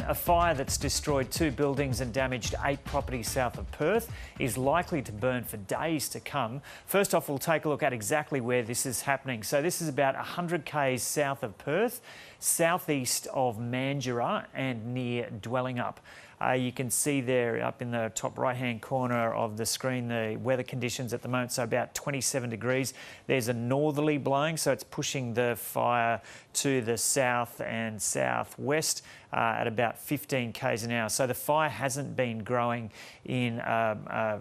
A fire that's destroyed 2 buildings and damaged 8 properties south of Perth is likely to burn for days to come. First off, we'll take a look at exactly where this is happening. So this is about 100 k's south of Perth, southeast of Mandurah and near Dwellingup. You can see there up in the top right-hand corner of the screen the weather conditions at the moment, so about 27 degrees. There's a northerly blowing, so it's pushing the fire to the south and southwest at about 15 k's an hour. So the fire hasn't been growing in a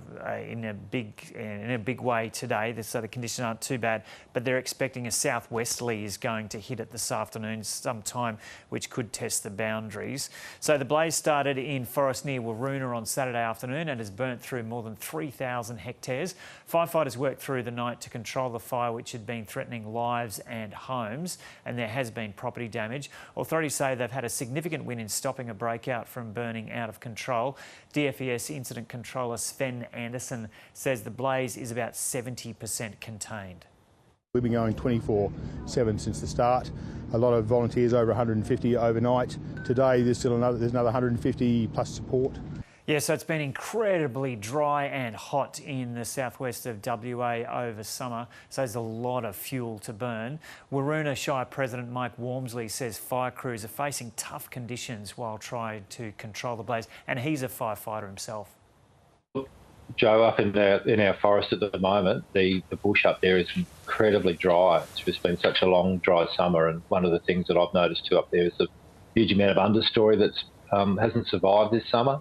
big way today, so the conditions aren't too bad. But they're expecting a southwesterly is going to hit it this afternoon sometime, which could test the boundaries. So the blaze started in forest near Waroona on Saturday afternoon and has burnt through more than 3,000 hectares. Firefighters worked through the night to control the fire, which had been threatening lives and homes, and there has been property damage. Authorities say they've had a significant win in stopping a breakout from burning out of control. DFES Incident Controller Sven Anderson says the blaze is about 70% contained. We've been going 24/7 since the start. A lot of volunteers, over 150 overnight. Today there's another 150 plus support. Yeah, so it's been incredibly dry and hot in the southwest of WA over summer, so there's a lot of fuel to burn. Waroona Shire President Mike Walmsley says fire crews are facing tough conditions while trying to control the blaze, and he's a firefighter himself. Joe, up in our forest at the moment, the bush up there is incredibly dry. It's just been such a long, dry summer, and one of the things that I've noticed too up there is the huge amount of understory that hasn't survived this summer.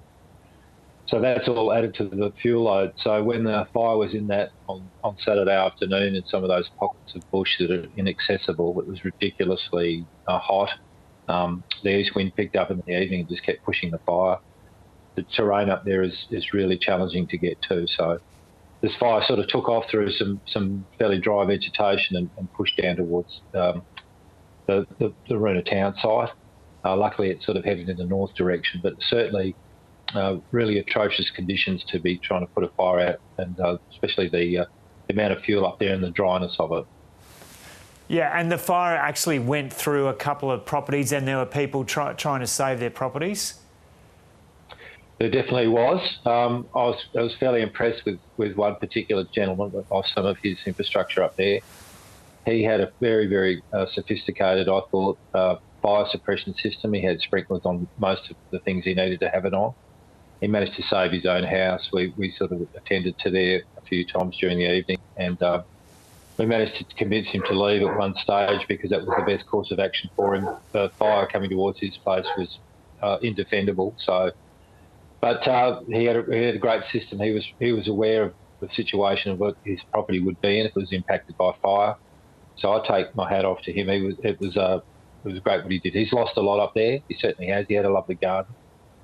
So that's all added to the fuel load. So when the fire was in that on Saturday afternoon in some of those pockets of bush that are inaccessible, it was ridiculously hot. The east wind picked up in the evening and just kept pushing the fire. The terrain up there is really challenging to get to. So this fire sort of took off through some fairly dry vegetation and pushed down towards the Waroona town site. Luckily, it sort of headed in the north direction, but certainly really atrocious conditions to be trying to put a fire out, and especially the amount of fuel up there and the dryness of it. Yeah, and the fire actually went through a couple of properties, and there were people trying to save their properties. There definitely was. I was fairly impressed with one particular gentleman of some of his infrastructure up there. He had a very, very sophisticated, I thought, fire suppression system. He had sprinklers on most of the things he needed to have it on. He managed to save his own house. We sort of attended to there a few times during the evening, and we managed to convince him to leave at one stage because that was the best course of action for him. The fire coming towards his place was indefendable. So, but he had a great system. He was aware of the situation of what his property would be in if it was impacted by fire. So I take my hat off to him. It was great what he did. He's lost a lot up there. He certainly has. He had a lovely garden,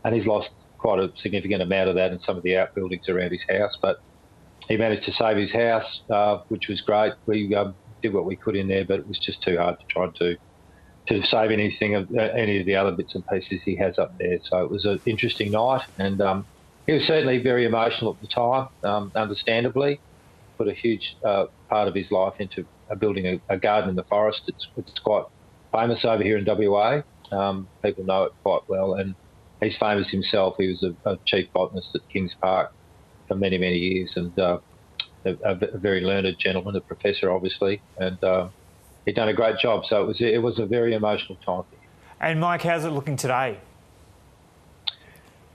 and he's lost quite a significant amount of that in some of the outbuildings around his house. But he managed to save his house, which was great. We did what we could in there, but it was just too hard to try to save anything of any of the other bits and pieces he has up there. So it was an interesting night, and he was certainly very emotional at the time, understandably. Put a huge part of his life into building a garden in the forest. It's quite famous over here in WA. People know it quite well, and he's famous himself. He was a chief botanist at Kings Park for many, many years, and a very learned gentleman, a professor, obviously, and he'd done a great job. So it was a very emotional time for him. And Mike, how's it looking today?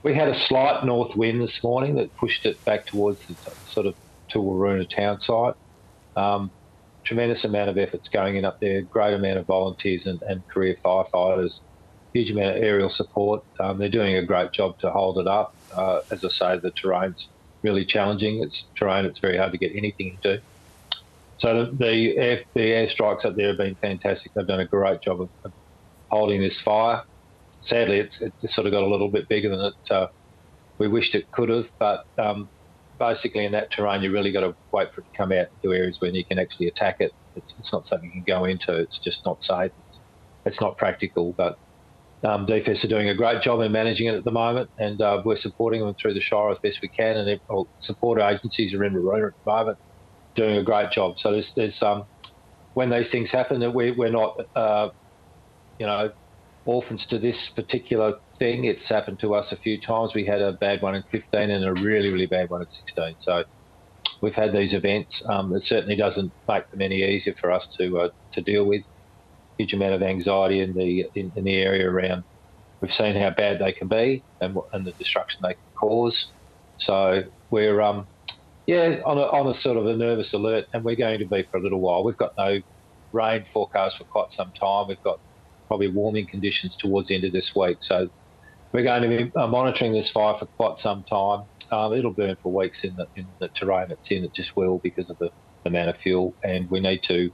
We had a slight north wind this morning that pushed it back towards the sort of to Waroona town site. Tremendous amount of efforts going in up there, great amount of volunteers and career firefighters, huge amount of aerial support. They're doing a great job to hold it up. As I say, the terrain's really challenging. It's very hard to get anything to do. So the airstrikes up there have been fantastic. They've done a great job of holding this fire. Sadly, it's sort of got a little bit bigger than it we wished it could have, but basically in that terrain you really got to wait for it to come out into areas where you can actually attack it. It's not something you can go into. It's just not safe. It's not practical, but DFES are doing a great job in managing it at the moment, and we're supporting them through the Shire as best we can, and all support agencies are in Waroona at the moment doing a great job. So there's when these things happen, that we're not orphans to this particular thing. It's happened to us a few times. We had a bad one in 15 and a really, really bad one in 16. So we've had these events. It certainly doesn't make them any easier for us to deal with. Huge amount of anxiety in the area around. We've seen how bad they can be and the destruction they can cause. So we're on a sort of a nervous alert, and we're going to be for a little while. We've got no rain forecast for quite some time. We've got probably warming conditions towards the end of this week. So we're going to be monitoring this fire for quite some time. It'll burn for weeks in the terrain it's in. It just will because of the amount of fuel, and we need to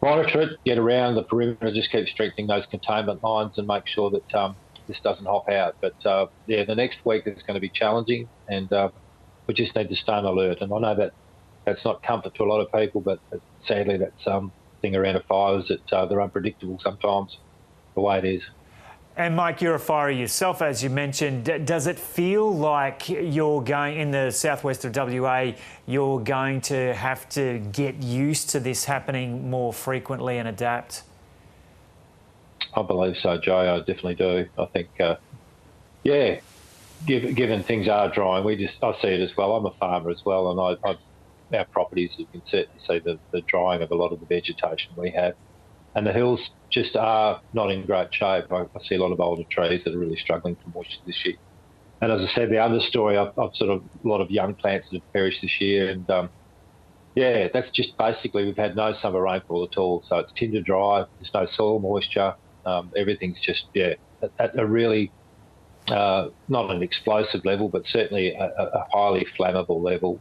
monitor it, get around the perimeter, just keep strengthening those containment lines and make sure that this doesn't hop out. But the next week is going to be challenging, and we just need to stay on alert. And I know that that's not comfort to a lot of people, but sadly that's thing around a fire is that they're unpredictable sometimes, the way it is. And Mike, you're a firer yourself, as you mentioned. Does it feel like you're going, in the southwest of WA, you're going to have to get used to this happening more frequently and adapt? I believe so, Joe. I definitely do. I think, given things are drying, I see it as well. I'm a farmer as well, and our properties, you can certainly see the drying of a lot of the vegetation we have. And the hills just are not in great shape. I see a lot of older trees that are really struggling for moisture this year. And as I said, the understory, I've sort of a lot of young plants that have perished this year. And that's just basically we've had no summer rainfall at all. So it's tinder dry. There's no soil moisture. Everything's just at a really not an explosive level, but certainly a highly flammable level.